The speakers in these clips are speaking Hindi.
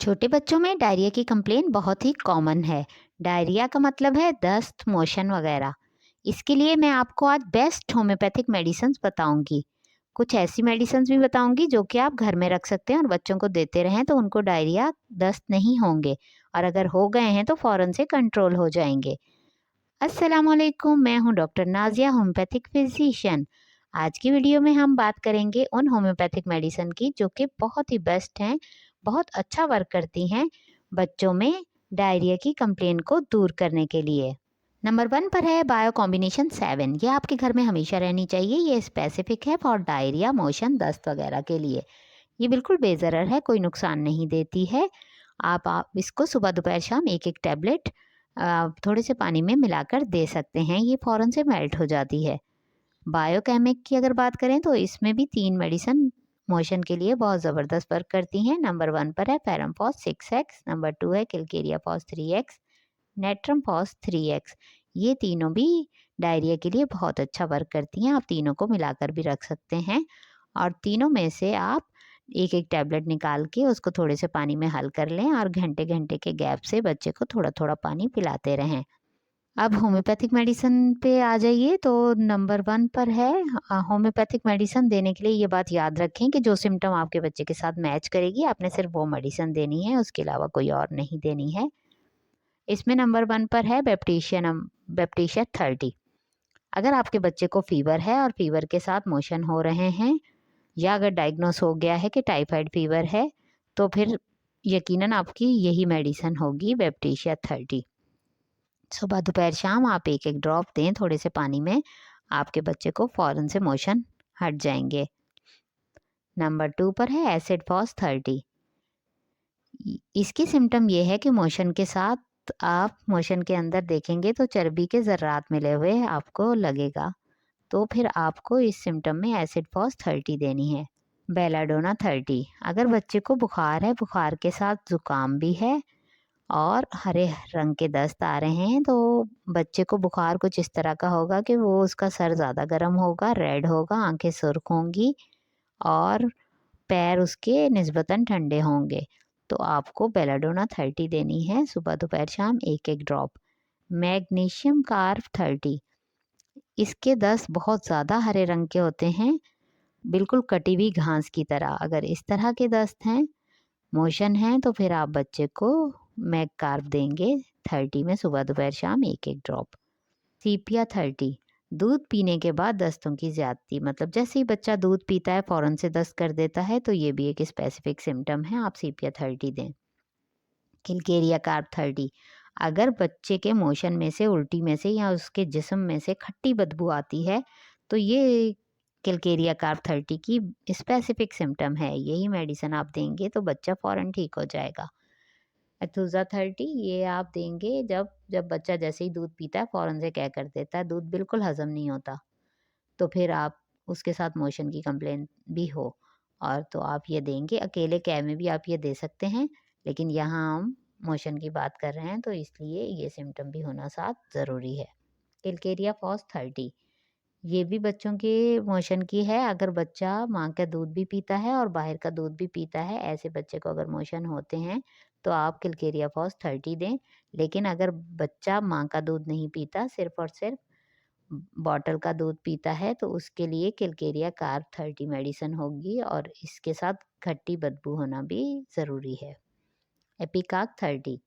छोटे बच्चों में डायरिया की कंप्लेन बहुत ही कॉमन है। डायरिया का मतलब है दस्त, मोशन वगैरह। इसके लिए मैं आपको आज बेस्ट होम्योपैथिक मेडिसिन्स बताऊंगी। कुछ ऐसी मेडिसिन्स भी बताऊंगी जो कि आप घर में रख सकते हैं और बच्चों को देते रहें तो उनको डायरिया, दस्त नहीं होंगे। और अगर हो गए हैं तो फ़ौरन से कंट्रोल हो जाएंगे। अस्सलाम वालेकुम, मैं हूं डॉक्टर नाजिया, होम्योपैथिक फिजिशियन। आज की वीडियो में हम बात करेंगे उन होम्योपैथिक मेडिसिन की जो कि बहुत ही बेस्ट हैं, बहुत अच्छा वर्क करती हैं बच्चों में डायरिया की कंप्लेन को दूर करने के लिए। नंबर 1 पर है बायो कॉम्बिनेशन 7। ये आपके घर में हमेशा रहनी चाहिए। ये स्पेसिफिक है फॉर डायरिया, मोशन, दस्त वगैरह के लिए। ये बिल्कुल बेज़रर है, कोई नुकसान नहीं देती है। आप इसको सुबह दोपहर शाम एक एक टैबलेट थोड़े से पानी में मिलाकर दे सकते हैं। ये फ़ौरन से मेल्ट हो जाती है। बायोकेमिक की अगर बात करें तो इसमें भी 3 मेडिसिन मोशन के लिए बहुत ज़बरदस्त वर्क करती हैं। नंबर 1 पर है पैराम्फॉस 6x, नंबर 2 है किलकेरियाफॉस 3x, नेट्रमफॉस 3x। ये तीनों भी डायरिया के लिए बहुत अच्छा वर्क करती हैं। आप तीनों को मिलाकर भी रख सकते हैं और तीनों में से आप एक एक टैबलेट निकाल के उसको थोड़े से पानी में हल कर लें और घंटे घंटे के गैप से बच्चे को थोड़ा थोड़ा पानी पिलाते रहें। अब होम्योपैथिक मेडिसिन पे आ जाइए तो नंबर 1 पर है होम्योपैथिक मेडिसिन देने के लिए ये बात याद रखें कि जो सिम्टम आपके बच्चे के साथ मैच करेगी आपने सिर्फ वो मेडिसिन देनी है, उसके अलावा कोई और नहीं देनी है। इसमें नंबर 1 पर है बैप्टीशिया 30। अगर आपके बच्चे को फीवर है और फीवर के साथ मोशन हो रहे हैं या अगर डायग्नोस हो गया है कि टाइफाइड फीवर है तो फिर यकीनन आपकी यही मेडिसिन होगी बैप्टीशिया 30। सुबह दोपहर शाम आप एक एक ड्रॉप दें थोड़े से पानी में, आपके बच्चे को फ़ौरन से मोशन हट जाएंगे। नंबर 2 पर है एसिड फॉस 30। इसकी सिम्टम ये है कि मोशन के साथ आप मोशन के अंदर देखेंगे तो चर्बी के ज़र्रात मिले हुए आपको लगेगा, तो फिर आपको इस सिम्टम में एसिड फॉस 30 देनी है। बेलाडोना 30। अगर बच्चे को बुखार है, बुखार के साथ ज़ुकाम भी है और हरे रंग के दस्त आ रहे हैं तो बच्चे को बुखार कुछ इस तरह का होगा कि वो उसका सर ज़्यादा गर्म होगा, रेड होगा, आंखें सुर्ख होंगी और पैर उसके निस्बतन ठंडे होंगे। तो आपको बेलाडोना 30 देनी है सुबह दोपहर शाम एक एक ड्रॉप। Magnesium carb 30। इसके दस्त बहुत ज़्यादा हरे रंग के होते हैं, बिल्कुल कटी हुई घास की तरह। अगर इस तरह के दस्त हैं, मोशन है तो फिर आप बच्चे को मैग कार्ब देंगे 30 में सुबह दोपहर शाम एक एक ड्रॉप। सीपिया 30। दूध पीने के बाद दस्तों की ज़्यादती, मतलब जैसे ही बच्चा दूध पीता है फ़ौरन से दस्त कर देता है तो ये भी एक स्पेसिफिक सिम्टम है, आप सीपिया 30 दें। किलकेरिया कार्ब 30। अगर बच्चे के मोशन में से, उल्टी में से या उसके जिस्म में से खट्टी बदबू आती है तो ये किलकेरिया कार्ब 30 की स्पेसिफिक सिम्टम है। यही मेडिसिन आप देंगे तो बच्चा फ़ौरन ठीक हो जाएगा। एथुजा 30। ये आप देंगे जब जब बच्चा जैसे ही दूध पीता है फ़ौरन से क्या कर देता है, दूध बिल्कुल हज़म नहीं होता, तो फिर आप उसके साथ मोशन की कंप्लेन भी हो और तो आप ये देंगे। अकेले कै में भी आप ये दे सकते हैं, लेकिन यहाँ हम मोशन की बात कर रहे हैं तो इसलिए ये सिम्टम भी होना साथ ज़रूरी है। किलकेरिया फॉस 30। ये भी बच्चों के मोशन की है। अगर बच्चा माँ का दूध भी पीता है और बाहर का दूध भी पीता है, ऐसे बच्चे को अगर मोशन होते हैं तो आप किलकेरिया फॉस 30 दें। लेकिन अगर बच्चा माँ का दूध नहीं पीता, सिर्फ़ और सिर्फ बॉटल का दूध पीता है तो उसके लिए किलकेरिया कार्ब 30 मेडिसिन होगी और इसके साथ खट्टी बदबू होना भी ज़रूरी है। एपिकाक 30।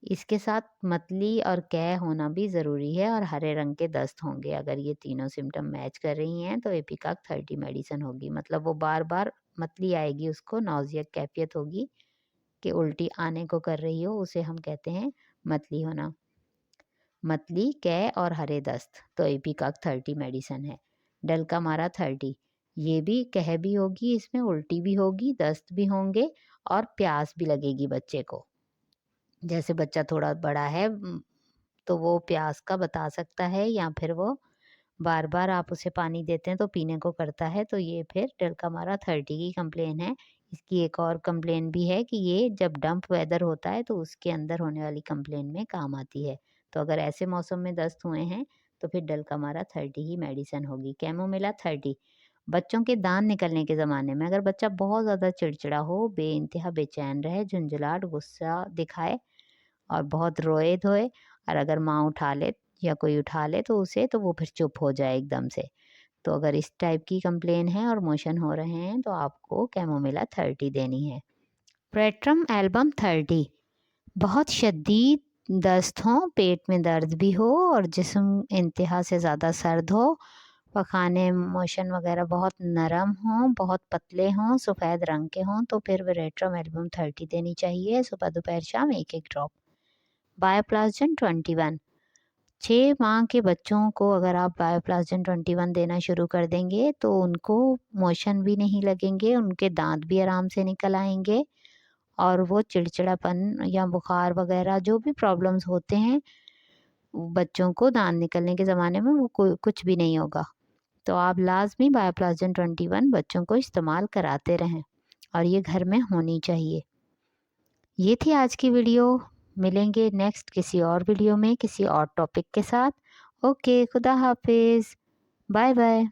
इसके साथ मतली और कै होना भी ज़रूरी है और हरे रंग के दस्त होंगे। अगर ये तीनों सिम्टम मैच कर रही हैं तो एपिकाक 30 मेडिसिन होगी। मतलब वो बार बार मतली आएगी, उसको नौजिया कैफियत होगी कि उल्टी आने को कर रही हो, उसे हम कहते हैं मतली होना। मतली, कै और हरे दस्त तो एपिकाक 30 मेडिसिन है। डलका मारा 30। ये भी कह भी होगी, इसमें उल्टी भी होगी, दस्त भी होंगे और प्यास भी लगेगी बच्चे को। जैसे बच्चा थोड़ा बड़ा है तो वो प्यास का बता सकता है या फिर वो बार बार आप उसे पानी देते हैं तो पीने को करता है, तो ये फिर डलका मारा 30 की कंप्लेन है। इसकी एक और कंप्लेन भी है कि ये जब डंप वेदर होता है तो उसके अंदर होने वाली कंप्लेन में काम आती है। तो अगर ऐसे मौसम में दस्त हुए हैं तो फिर डलका मारा 30 ही मेडिसिन होगी। कैमोमिला 30। बच्चों के दांत निकलने के ज़माने में अगर बच्चा बहुत ज़्यादा चिड़चिड़ा हो, बेइंतहा बेचैन रहे, झुंझलाहट, गुस्सा दिखाए और बहुत रोए-धोए, और अगर माँ उठा ले या कोई उठा ले तो उसे, तो वो फिर चुप हो जाए एकदम से। तो अगर इस टाइप की कंप्लेन है और मोशन हो रहे हैं तो आपको कैमोमिला 30 देनी है। प्रेट्रम एल्बम 30 बहुत शदीद दस्त हो, पेट में दर्द भी हो और जिस्म इंतहा से ज़्यादा सर्द हो, पखाने मोशन वगैरह बहुत नरम हों, बहुत पतले हों, सफ़ेद रंग के हों, तो फिर वेरेट्रम एल्बम 30 देनी चाहिए, सुबह दोपहर शाम एक एक ड्रॉप। बायोप्लास्टिन 21 6 माह के बच्चों को अगर आप बायोप्लास्टिन 21 देना शुरू कर देंगे तो उनको मोशन भी नहीं लगेंगे, उनके दांत भी आराम से निकल आएंगे और वो चिड़चिड़ापन या बुखार वगैरह जो भी प्रॉब्लम्स होते हैं बच्चों को दांत निकलने के ज़माने में, वो कुछ भी नहीं होगा। तो आप लाजमी बायोप्लास्टिन 21 बच्चों को इस्तेमाल कराते रहें और ये घर में होनी चाहिए। ये थी आज की वीडियो। मिलेंगे नेक्स्ट किसी और वीडियो में किसी और टॉपिक के साथ। ओके, खुदा हाफिज़, बाय बाय।